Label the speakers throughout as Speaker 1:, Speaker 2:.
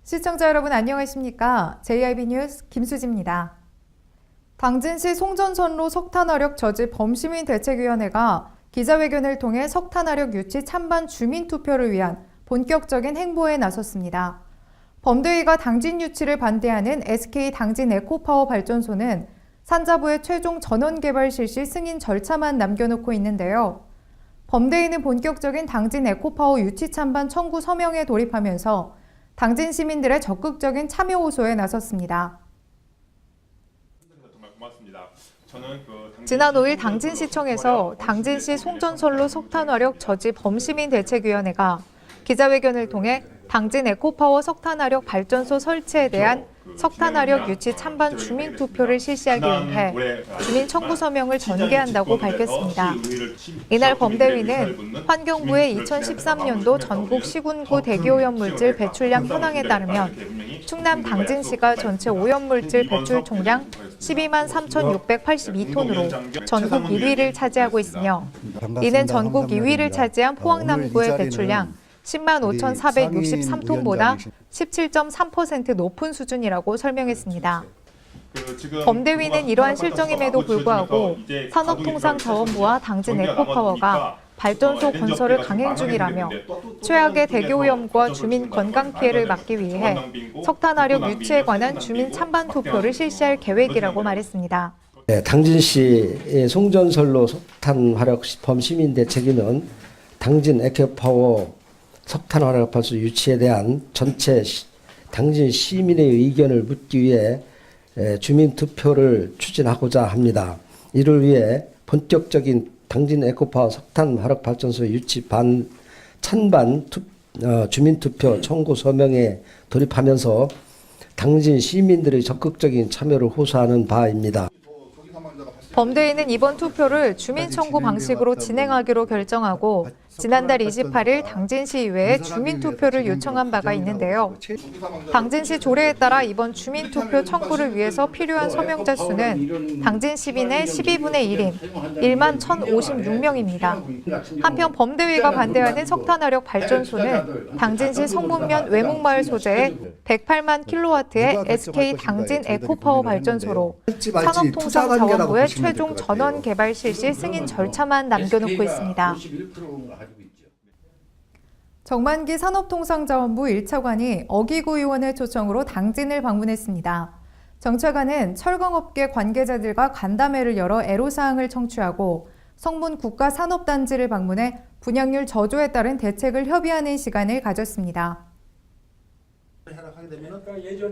Speaker 1: 시청자 여러분 안녕하십니까? JIB 뉴스 김수지입니다. 당진시 송전선로 석탄화력 저지 범시민대책위원회가 기자회견을 통해 석탄화력 유치 찬반 주민투표를 위한 본격적인 행보에 나섰습니다. 범대위가 당진 유치를 반대하는 SK 당진 에코파워 발전소는 산자부의 최종 전원 개발 실시 승인 절차만 남겨놓고 있는데요. 범대위는 본격적인 당진 에코파워 유치 찬반 청구 서명에 돌입하면서 당진 시민들의 적극적인 참여 호소에 나섰습니다. 지난 5일 당진시청에서 당진시 송전선로 석탄화력 저지 범시민대책위원회가 기자회견을 통해 당진 에코파워 석탄화력 발전소 설치에 대한 석탄화력 유치 찬반 주민투표를 실시하기 위해 주민 청구 서명을 전개한다고 밝혔습니다. 이날 범대위는 환경부의 2013년도 전국 시군구 대기오염물질 배출량 현황에 따르면 충남 당진시가 전체 오염물질 배출 총량 12만 3,682톤으로 전국 1위를 차지하고 있으며 이는 전국 2위를 차지한 포항남구의 배출량 10만 5,463톤보다 17.3% 높은 수준이라고 설명했습니다. 범대위는 이러한 실정임에도 불구하고 산업통상자원부와 당진 에코파워가 발전소 건설을 강행 중이라며 최악의 대기오염과 주민 건강 피해를 막기 위해 석탄화력 유치에 관한 주민 찬반 투표를 실시할 계획이라고 말했습니다.
Speaker 2: 당진시 송전선로 석탄화력 범시민대책위는 당진 에코파워 석탄화력 발전소 유치에 대한 전체 당진 시민의 의견을 묻기 위해 주민투표를 추진하고자 합니다. 이를 위해 본격적인 당진 에코파워 석탄화력 발전소 유치 찬반 주민투표 청구 서명에 돌입하면서 당진 시민들의 적극적인 참여를 호소하는 바입니다.
Speaker 1: 범대위는 이번 투표를 주민 청구 방식으로 진행하기로 결정하고 지난달 28일 당진시의회에 주민투표를 요청한 바가 있는데요. 당진시 조례에 따라 이번 주민투표 청구를 위해서 필요한 서명자 수는 당진 시민의 12분의 1인 1만 1,056명입니다. 한편 범대위가 반대하는 석탄화력 발전소는 당진시 성문면 외목마을 소재의 108만 킬로와트의 SK 당진 에코파워 발전소로 산업통상자원부의 최종 전원 개발 실시 승인 절차만 남겨놓고 있습니다. 정만기 산업통상자원부 1차관이 어기구 의원의 초청으로 당진을 방문했습니다. 정 차관은 철강업계 관계자들과 간담회를 열어 애로사항을 청취하고 성문 국가산업단지를 방문해 분양률 저조에 따른 대책을 협의하는 시간을 가졌습니다.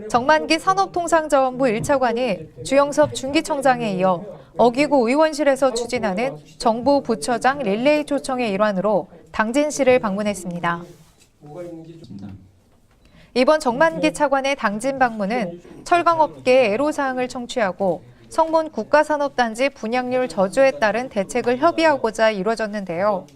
Speaker 1: 정만기 산업통상자원부 1차관이 주영섭 중기청장에 이어 어기구 의원실에서 추진하는 정부 부처장 릴레이 초청의 일환으로 당진시를 방문했습니다. 이번 정만기 차관의 당진 방문은 철강업계의 애로사항을 청취하고 성문 국가산업단지 분양률 저조에 따른 대책을 협의하고자 이루어졌는데요.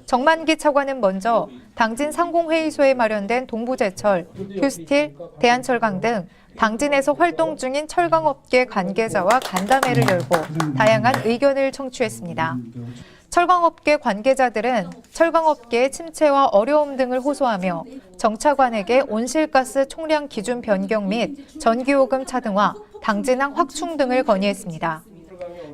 Speaker 1: 정만기 차관은 먼저 당진 상공회의소에 마련된 동부제철, 휴스틸, 대한철강 등 당진에서 활동 중인 철강업계 관계자와 간담회를 열고 다양한 의견을 청취했습니다. 철강업계 관계자들은 철강업계의 침체와 어려움 등을 호소하며 정 차관에게 온실가스 총량 기준 변경 및 전기요금 차등화, 당진항 확충 등을 건의했습니다.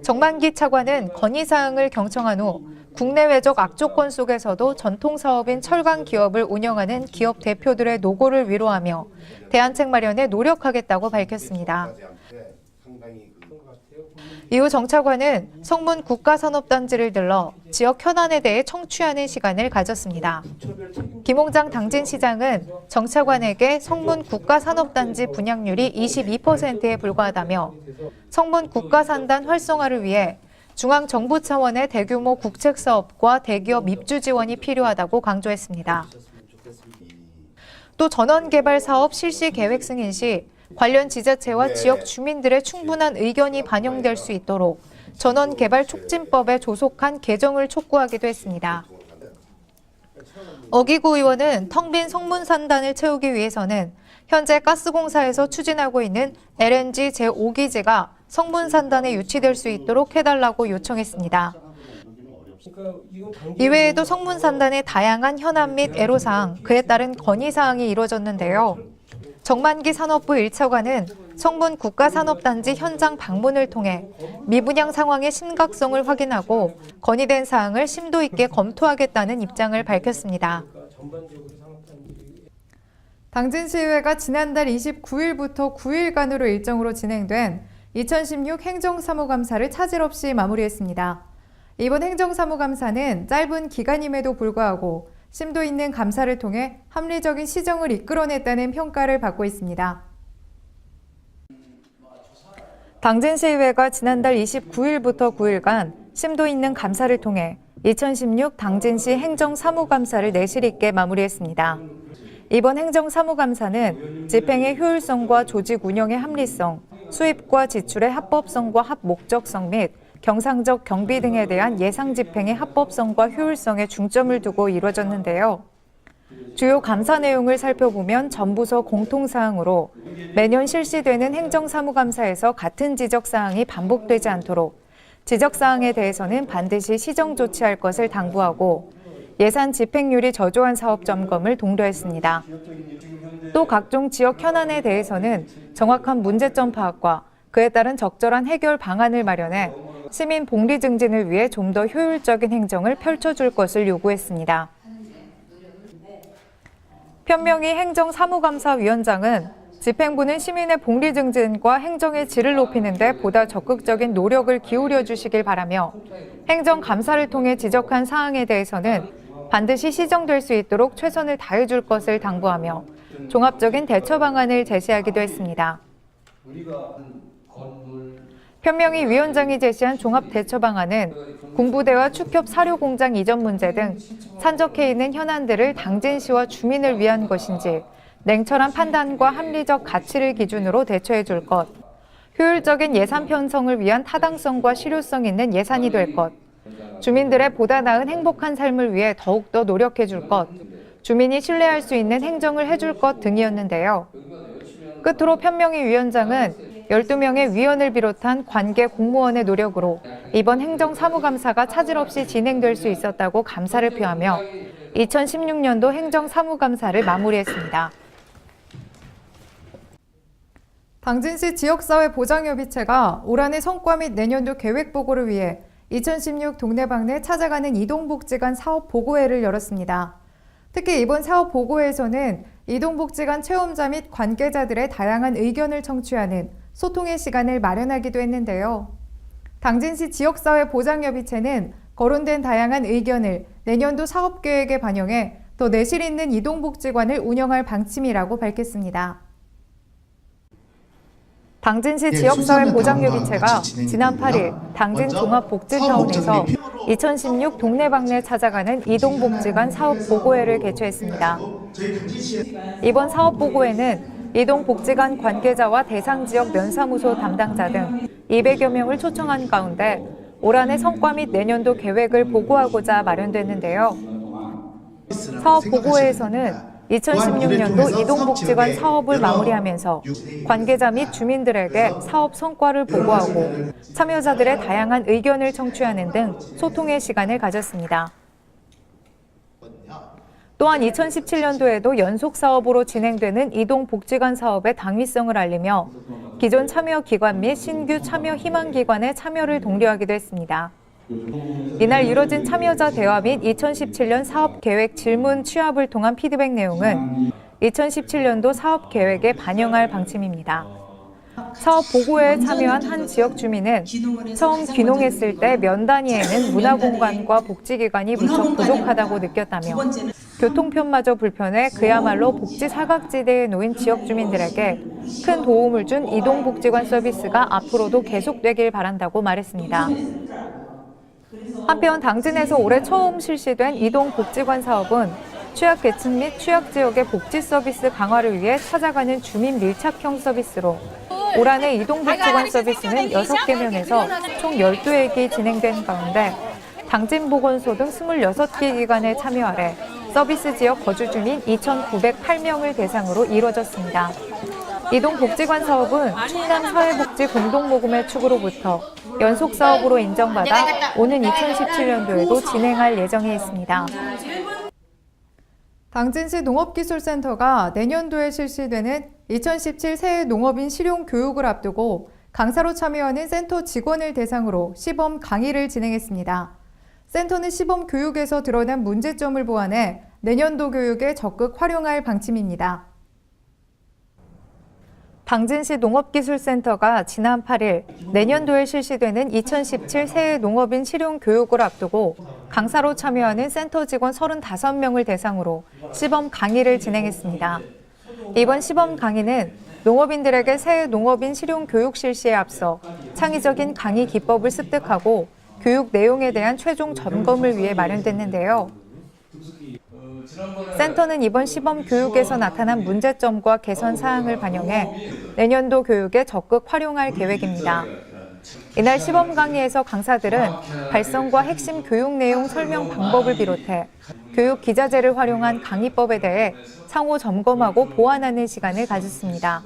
Speaker 1: 정만기 차관은 건의사항을 경청한 후 국내외적 악조건 속에서도 전통사업인 철강 기업을 운영하는 기업 대표들의 노고를 위로하며 대안책 마련에 노력하겠다고 밝혔습니다. 이후 정 차관은 성문 국가산업단지를 들러 지역 현안에 대해 청취하는 시간을 가졌습니다. 김홍장 당진시장은 정 차관에게 성문 국가산업단지 분양률이 22%에 불과하다며 성문 국가산단 활성화를 위해 중앙정부 차원의 대규모 국책사업과 대기업 입주 지원이 필요하다고 강조했습니다. 또 전원개발 사업 실시 계획 승인 시 관련 지자체와 지역 주민들의 충분한 의견이 반영될 수 있도록 전원개발촉진법에 조속한 개정을 촉구하기도 했습니다. 어기구 의원은 텅 빈 성문산단을 채우기 위해서는 현재 가스공사에서 추진하고 있는 LNG 제5기지가 성문산단에 유치될 수 있도록 해달라고 요청했습니다. 이외에도 성문산단의 다양한 현안 및 애로사항, 그에 따른 건의사항이 이루어졌는데요. 정만기 산업부 1차관은 청문 국가산업단지 현장 방문을 통해 미분양 상황의 심각성을 확인하고 건의된 사항을 심도 있게 검토하겠다는 입장을 밝혔습니다. 당진시의회가 지난달 29일부터 9일간으로 일정으로 진행된 2016 행정사무감사를 차질 없이 마무리했습니다. 이번 행정사무감사는 짧은 기간임에도 불구하고 심도 있는 감사를 통해 합리적인 시정을 이끌어냈다는 평가를 받고 있습니다. 당진시의회가 지난달 29일부터 9일간 심도 있는 감사를 통해 2016 당진시 행정사무감사를 내실 있게 마무리했습니다. 이번 행정사무감사는 집행의 효율성과 조직 운영의 합리성, 수입과 지출의 합법성과 합목적성 및 경상적 경비 등에 대한 예상 집행의 합법성과 효율성에 중점을 두고 이루어졌는데요. 주요 감사 내용을 살펴보면 전부서 공통사항으로 매년 실시되는 행정사무감사에서 같은 지적사항이 반복되지 않도록 지적사항에 대해서는 반드시 시정 조치할 것을 당부하고 예산 집행률이 저조한 사업 점검을 독려했습니다. 또 각종 지역 현안에 대해서는 정확한 문제점 파악과 그에 따른 적절한 해결 방안을 마련해 시민 복리 증진을 위해 좀 더 효율적인 행정을 펼쳐줄 것을 요구했습니다. 편명희 행정사무감사위원장은 집행부는 시민의 복리 증진과 행정의 질을 높이는 데 보다 적극적인 노력을 기울여 주시길 바라며 행정감사를 통해 지적한 사항에 대해서는 반드시 시정될 수 있도록 최선을 다해 줄 것을 당부하며 종합적인 대처 방안을 제시하기도 했습니다. 편명희 위원장이 제시한 종합 대처 방안은 군부대와 축협 사료공장 이전 문제 등 산적해 있는 현안들을 당진시와 주민을 위한 것인지 냉철한 판단과 합리적 가치를 기준으로 대처해 줄 것, 효율적인 예산 편성을 위한 타당성과 실효성 있는 예산이 될 것, 주민들의 보다 나은 행복한 삶을 위해 더욱더 노력해 줄 것, 주민이 신뢰할 수 있는 행정을 해줄 것 등이었는데요. 끝으로 편명희 위원장은 12명의 위원을 비롯한 관계 공무원의 노력으로 이번 행정사무감사가 차질 없이 진행될 수 있었다고 감사를 표하며 2016년도 행정사무감사를 마무리했습니다. 당진시 지역사회 보장협의체가 올 한해 성과 및 내년도 계획 보고를 위해 2016 동네방네 찾아가는 이동복지관 사업보고회를 열었습니다. 특히 이번 사업보고회에서는 이동복지관 체험자 및 관계자들의 다양한 의견을 청취하는 소통의 시간을 마련하기도 했는데요. 당진시 지역사회 보장협의체는 거론된 다양한 의견을 내년도 사업계획에 반영해 더 내실 있는 이동복지관을 운영할 방침이라고 밝혔습니다. 당진시 지역사회 보장협의체가 지난 8일 당진 종합복지타운에서 2016 동네방네 찾아가는 이동복지관 사업보고회를 개최했습니다. 이번 사업보고회는 이동복지관 관계자와 대상지역 면사무소 담당자 등 200여 명을 초청한 가운데 올 한해 성과 및 내년도 계획을 보고하고자 마련됐는데요. 사업보고회에서는 2016년도 이동복지관 사업을 마무리하면서 관계자 및 주민들에게 사업 성과를 보고하고 참여자들의 다양한 의견을 청취하는 등 소통의 시간을 가졌습니다. 또한 2017년도에도 연속 사업으로 진행되는 이동복지관 사업의 당위성을 알리며 기존 참여 기관 및 신규 참여 희망 기관의 참여를 독려하기도 했습니다. 이날 이뤄진 참여자 대화 및 2017년 사업계획 질문 취합을 통한 피드백 내용은 2017년도 사업계획에 반영할 방침입니다. 사업보고회에 참여한 한 지역 주민은 처음 귀농했을 때 면 단위에는 문화공간과 복지기관이 무척 부족하다고 느꼈다며 교통편마저 불편해 그야말로 복지 사각지대에 놓인 지역 주민들에게 큰 도움을 준 이동복지관 서비스가 앞으로도 계속되길 바란다고 말했습니다. 한편 당진에서 올해 처음 실시된 이동복지관 사업은 취약계층 및 취약지역의 복지 서비스 강화를 위해 찾아가는 주민 밀착형 서비스로 올 한해 이동복지관 서비스는 6개면에서 총 12회기 진행된 가운데 당진보건소 등 26개 기관의 참여 아래 서비스 지역 거주 주민 2,908명을 대상으로 이루어졌습니다. 이동복지관 사업은 충남사회복지 공동모금의 축으로부터 연속사업으로 인정받아 오는 2017년도에도 진행할 예정에 있습니다. 당진시 농업기술센터가 내년도에 실시되는 2017 새해 농업인 실용 교육을 앞두고 강사로 참여하는 센터 직원을 대상으로 시범 강의를 진행했습니다. 센터는 시범 교육에서 드러난 문제점을 보완해 내년도 교육에 적극 활용할 방침입니다. 당진시 농업기술센터가 지난 8일 내년도에 실시되는 2017 새해 농업인 실용 교육을 앞두고 강사로 참여하는 센터 직원 35명을 대상으로 시범 강의를 진행했습니다. 이번 시범 강의는 농업인들에게 새해 농업인 실용 교육 실시에 앞서 창의적인 강의 기법을 습득하고 교육 내용에 대한 최종 점검을 위해 마련됐는데요. 센터는 이번 시범 교육에서 나타난 문제점과 개선 사항을 반영해 내년도 교육에 적극 활용할 계획입니다. 이날 시범 강의에서 강사들은 발성과 핵심 교육 내용 설명 방법을 비롯해 교육 기자재를 활용한 강의법에 대해 상호 점검하고 보완하는 시간을 가졌습니다.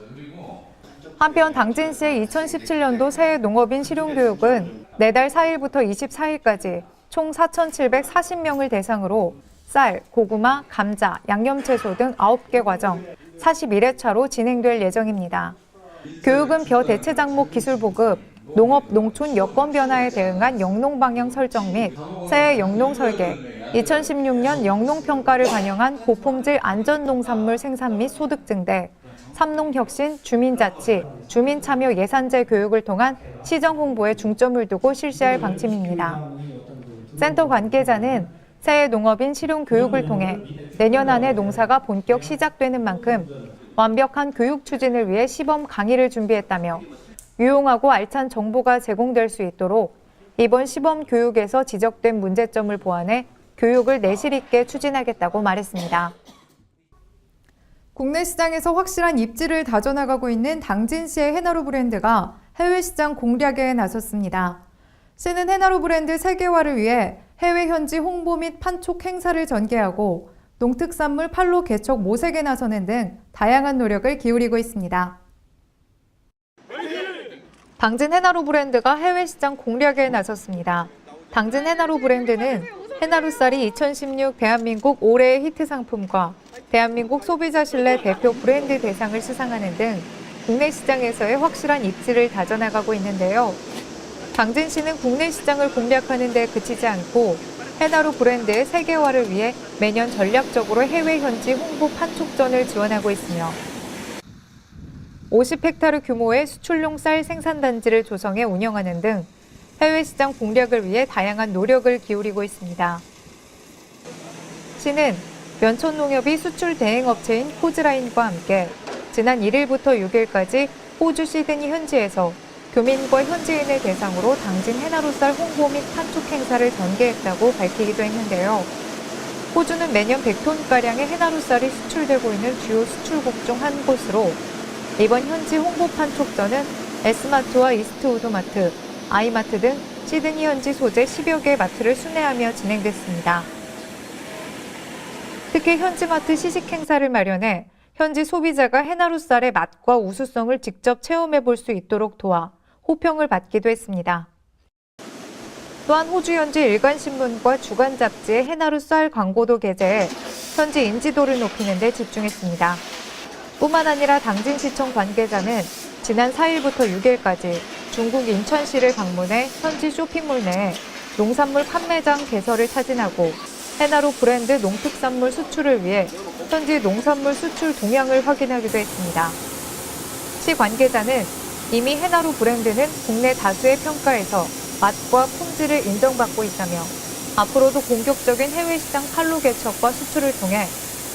Speaker 1: 한편 당진시의 2017년도 새해 농업인 실용교육은 내달 4일부터 24일까지 총 4,740명을 대상으로 쌀, 고구마, 감자, 양념채소 등 9개 과정 41회차로 진행될 예정입니다. 교육은 벼 대체 작목 기술 보급, 농업, 농촌 여건 변화에 대응한 영농 방향 설정 및 새해 영농 설계, 2016년 영농 평가를 반영한 고품질 안전 농산물 생산 및 소득 증대, 삼농혁신, 주민자치, 주민참여 예산제 교육을 통한 시정 홍보에 중점을 두고 실시할 방침입니다. 센터 관계자는 새해 농업인 실용 교육을 통해 내년 안에 농사가 본격 시작되는 만큼 완벽한 교육 추진을 위해 시범 강의를 준비했다며 유용하고 알찬 정보가 제공될 수 있도록 이번 시범 교육에서 지적된 문제점을 보완해 교육을 내실 있게 추진하겠다고 말했습니다. 국내 시장에서 확실한 입지를 다져나가고 있는 당진시의 해나루 브랜드가 해외 시장 공략에 나섰습니다. 시는 해나루 브랜드 세계화를 위해 해외 현지 홍보 및 판촉 행사를 전개하고 농특산물 판로 개척 모색에 나서는 등 다양한 노력을 기울이고 있습니다. 당진 해나루 브랜드가 해외 시장 공략에 나섰습니다. 당진 해나루 브랜드는 해나루쌀이 2016 대한민국 올해의 히트 상품과 대한민국 소비자 신뢰 대표 브랜드 대상을 수상하는 등 국내 시장에서의 확실한 입지를 다져나가고 있는데요. 당진시는 국내 시장을 공략하는 데 그치지 않고 해나루 브랜드의 세계화를 위해 매년 전략적으로 해외 현지 홍보 판촉전을 지원하고 있으며 50헥타르 규모의 수출용 쌀 생산단지를 조성해 운영하는 등 해외 시장 공략을 위해 다양한 노력을 기울이고 있습니다. 시는 면천농협이 수출 대행업체인 포즈라인과 함께 지난 1일부터 6일까지 호주 시드니 현지에서 교민과 현지인을 대상으로 당진 해나루쌀 홍보 및 판촉 행사를 전개했다고 밝히기도 했는데요. 호주는 매년 100톤가량의 해나루쌀이 수출되고 있는 주요 수출국 중 한 곳으로 이번 현지 홍보 판촉전은 S마트와 이스트우드 마트, 아이마트 등 시드니 현지 소재 10여 개 마트를 순회하며 진행됐습니다. 특히 현지마트 시식 행사를 마련해 현지 소비자가 해나루쌀의 맛과 우수성을 직접 체험해 볼 수 있도록 도와 호평을 받기도 했습니다. 또한 호주 현지 일간신문과 주간 잡지의 해나루쌀 광고도 게재해 현지 인지도를 높이는 데 집중했습니다. 뿐만 아니라 당진시청 관계자는 지난 4일부터 6일까지 중국 인천시를 방문해 현지 쇼핑몰 내에 농산물 판매장 개설을 타진하고 해나루 브랜드 농특산물 수출을 위해 현지 농산물 수출 동향을 확인하기도 했습니다. 시 관계자는 이미 해나루 브랜드는 국내 다수의 평가에서 맛과 품질을 인정받고 있다며 앞으로도 본격적인 해외 시장 판로 개척과 수출을 통해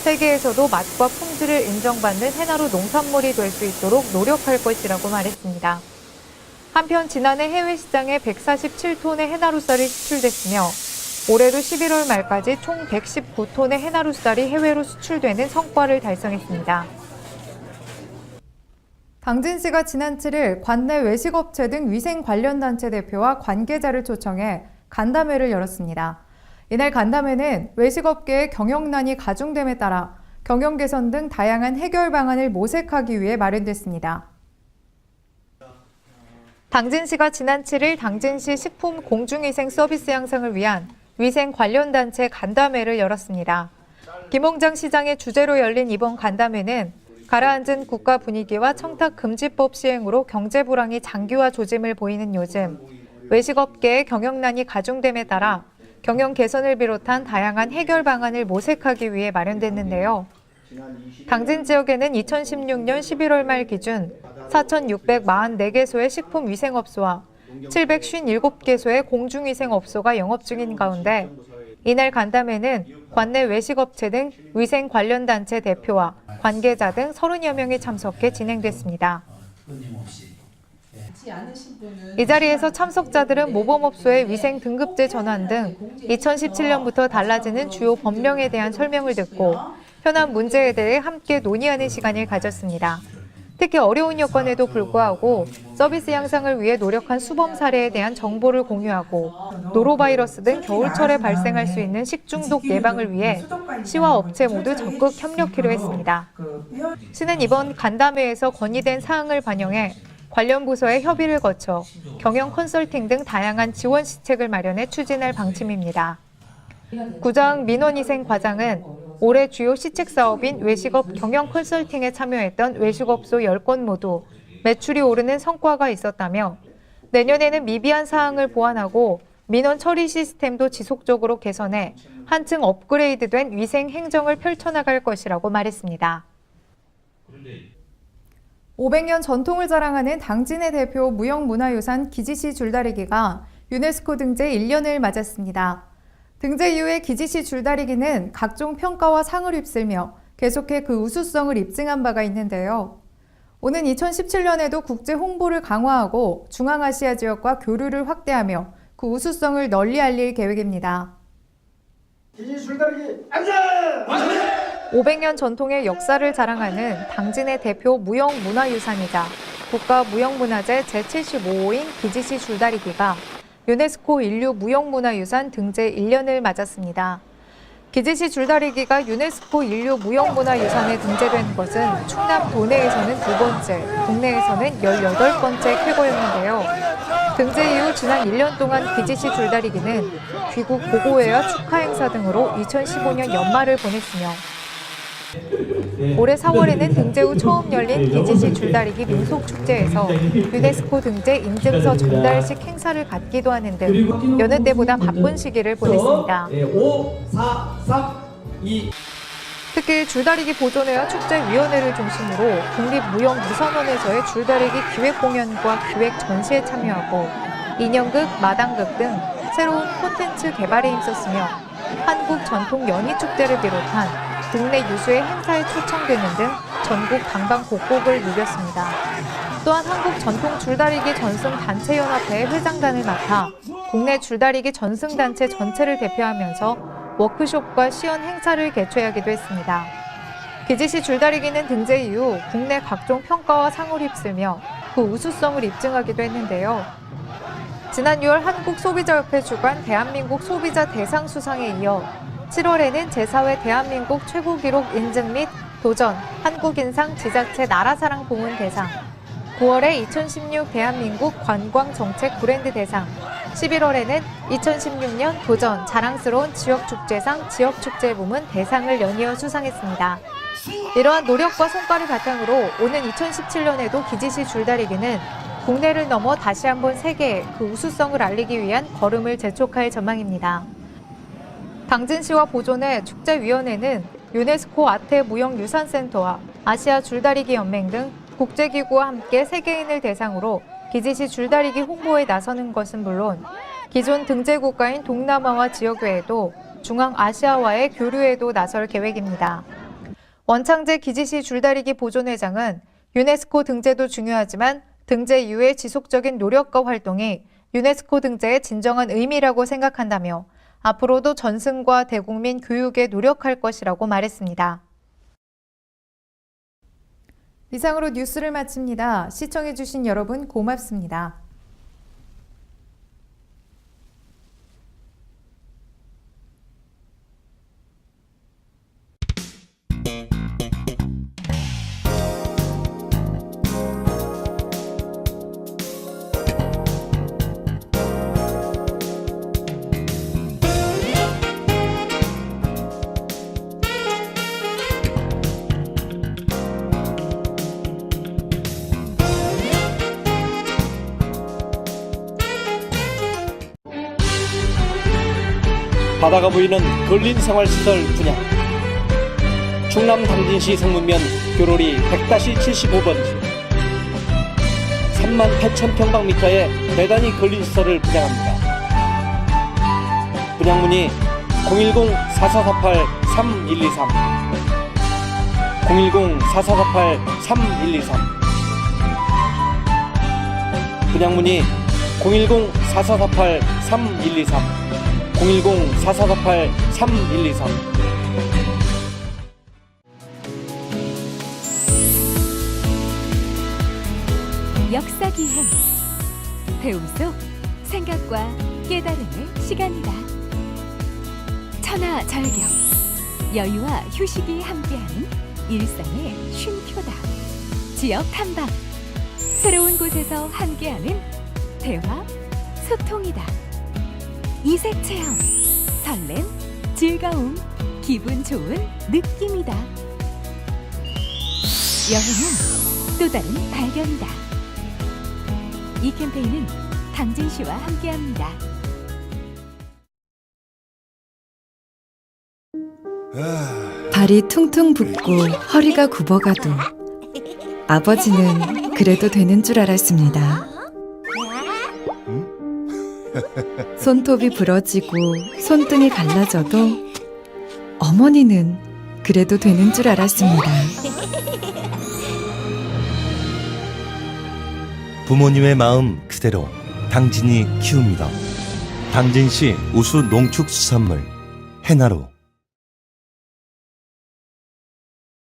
Speaker 1: 세계에서도 맛과 품질을 인정받는 해나루 농산물이 될 수 있도록 노력할 것이라고 말했습니다. 한편 지난해 해외 시장에 147톤의 해나루쌀이 수출됐으며 올해도 11월 말까지 총 119톤의 해나루쌀이 해외로 수출되는 성과를 달성했습니다. 당진시가 지난 7일 관내 외식업체 등 위생 관련 단체 대표와 관계자를 초청해 간담회를 열었습니다. 이날 간담회는 외식업계의 경영난이 가중됨에 따라 경영 개선 등 다양한 해결 방안을 모색하기 위해 마련됐습니다. 당진시가 지난 7일 당진시 식품 공중위생 서비스 향상을 위한 위생 관련 단체 간담회를 열었습니다. 김홍장 시장의 주재로 열린 이번 간담회는 가라앉은 국가 분위기와 청탁금지법 시행으로 경제 불황이 장기화 조짐을 보이는 요즘 외식업계의 경영난이 가중됨에 따라 경영 개선을 비롯한 다양한 해결 방안을 모색하기 위해 마련됐는데요. 당진 지역에는 2016년 11월 말 기준 4,644개소의 식품위생업소와 757개소의 공중위생업소가 영업 중인 가운데 이날 간담회는 관내 외식업체 등 위생 관련 단체 대표와 관계자 등 30여 명이 참석해 진행됐습니다. 이 자리에서 참석자들은 모범업소의 위생 등급제 전환 등 2017년부터 달라지는 주요 법령에 대한 설명을 듣고 현안 문제에 대해 함께 논의하는 시간을 가졌습니다. 특히 어려운 여건에도 불구하고 서비스 향상을 위해 노력한 수범 사례에 대한 정보를 공유하고 노로바이러스 등 겨울철에 발생할 수 있는 식중독 예방을 위해 시와 업체 모두 적극 협력하기로 했습니다. 시는 이번 간담회에서 건의된 사항을 반영해 관련 부서의 협의를 거쳐 경영 컨설팅 등 다양한 지원 시책을 마련해 추진할 방침입니다. 구장 민원희생 과장은 올해 주요 시책 사업인 외식업 경영 컨설팅에 참여했던 외식업소 10건 모두 매출이 오르는 성과가 있었다며 내년에는 미비한 사항을 보완하고 민원 처리 시스템도 지속적으로 개선해 한층 업그레이드된 위생 행정을 펼쳐나갈 것이라고 말했습니다. 500년 전통을 자랑하는 당진의 대표 무형문화유산 기지시 줄다리기가 유네스코 등재 1년을 맞았습니다. 등재 이후에 기지시 줄다리기는 각종 평가와 상을 휩쓸며 계속해 그 우수성을 입증한 바가 있는데요. 오는 2017년에도 국제 홍보를 강화하고 중앙아시아 지역과 교류를 확대하며 그 우수성을 널리 알릴 계획입니다.
Speaker 2: 기지시 줄다리기 안전!
Speaker 1: 500년 전통의 역사를 자랑하는 당진의 대표 무형문화유산이자 국가무형문화재 제75호인 기지시 줄다리기가 유네스코 인류 무형문화유산 등재 1년을 맞았습니다. 기지시 줄다리기가 유네스코 인류 무형문화유산에 등재된 것은 충남 도내에서는 2번째, 국내에서는 18번째 쾌거였는데요. 등재 이후 지난 1년 동안 기지시 줄다리기는 귀국 보고회와 축하 행사 등으로 2015년 연말을 보냈으며 올해 4월에는 등재 후 처음 열린 기지시 줄다리기 민속축제에서 유네스코 등재 인증서 전달식 행사를 갖기도 하는 등 여느 때보다 바쁜 시기를 보냈습니다.
Speaker 3: 5, 4, 3, 2.
Speaker 1: 특히 줄다리기 보존회와 축제위원회를 중심으로 국립무형유산원에서의 줄다리기 기획공연과 기획 전시에 참여하고 인형극, 마당극 등 새로운 콘텐츠 개발에 힘썼으며 한국 전통 연희축제를 비롯한 국내 유수의 행사에 초청되는 등 전국 방방곡곡을 누볐습니다. 또한 한국 전통 줄다리기 전승단체연합회의 회장단을 맡아 국내 줄다리기 전승단체 전체를 대표하면서 워크숍과 시연 행사를 개최하기도 했습니다. 기지시 줄다리기는 등재 이후 국내 각종 평가와 상을 휩쓸며 그 우수성을 입증하기도 했는데요. 지난 6월 한국소비자협회 주관 대한민국 소비자 대상 수상에 이어 7월에는 제4회 대한민국 최고기록 인증 및 도전 한국인상 지자체 나라사랑 부문 대상, 9월에 2016 대한민국 관광정책 브랜드 대상, 11월에는 2016년 도전 자랑스러운 지역축제상 지역축제 부문 대상을 연이어 수상했습니다. 이러한 노력과 성과를 바탕으로 오는 2017년에도 기지시 줄다리기는 국내를 넘어 다시 한번 세계에 그 우수성을 알리기 위한 걸음을 재촉할 전망입니다. 당진시와 보존회 축제위원회는 유네스코 아태 무형유산센터와 아시아 줄다리기 연맹 등 국제기구와 함께 세계인을 대상으로 기지시 줄다리기 홍보에 나서는 것은 물론 기존 등재 국가인 동남아와 지역 외에도 중앙아시아와의 교류에도 나설 계획입니다. 원창재 기지시 줄다리기 보존회장은 유네스코 등재도 중요하지만 등재 이후의 지속적인 노력과 활동이 유네스코 등재의 진정한 의미라고 생각한다며 앞으로도 전승과 대국민 교육에 노력할 것이라고 말했습니다. 이상으로 뉴스를 마칩니다. 시청해주신 여러분 고맙습니다.
Speaker 4: 바다가 보이는 근린 생활시설 분양. 충남 당진시 성문면 교로리 100-75번지 38,000평방미터의 대단위 근린시설을 분양합니다. 분양문의 010-4448-3123 010-4448-3123 분양문의 010-4448-3123 010-4448-3123
Speaker 5: 역사기행 배움 속 생각과 깨달음의 시간이다. 천하절경 여유와 휴식이 함께하는 일상의 쉼표다. 지역 탐방 새로운 곳에서 함께하는 대화 소통이다. 이색 체험 설렘 즐거움 기분 좋은 느낌이다. 여행은 또 다른 발견이다. 이 캠페인은 당진시와 함께합니다.
Speaker 6: 발이 퉁퉁 붓고 허리가 굽어가도 아버지는 그래도 되는 줄 알았습니다. 손톱이 부러지고 손등이 갈라져도 어머니는 그래도 되는 줄 알았습니다.
Speaker 7: 부모님의 마음 그대로 당진이 키웁니다. 당진시 우수 농축수산물 해나루.